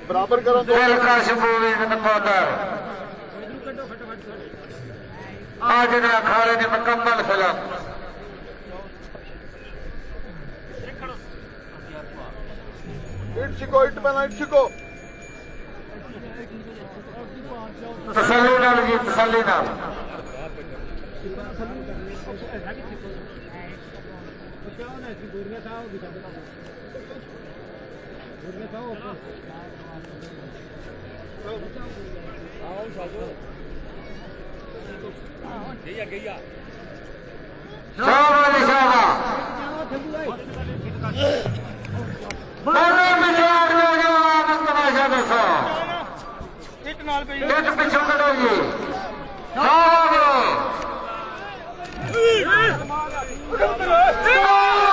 बराबर करो आज ने अखाड़े ने मुकम्मल फिल्म इट पहला इट छिको तसल्ली नाल जी तसल्ली नाल पिछू करो जी शाबाश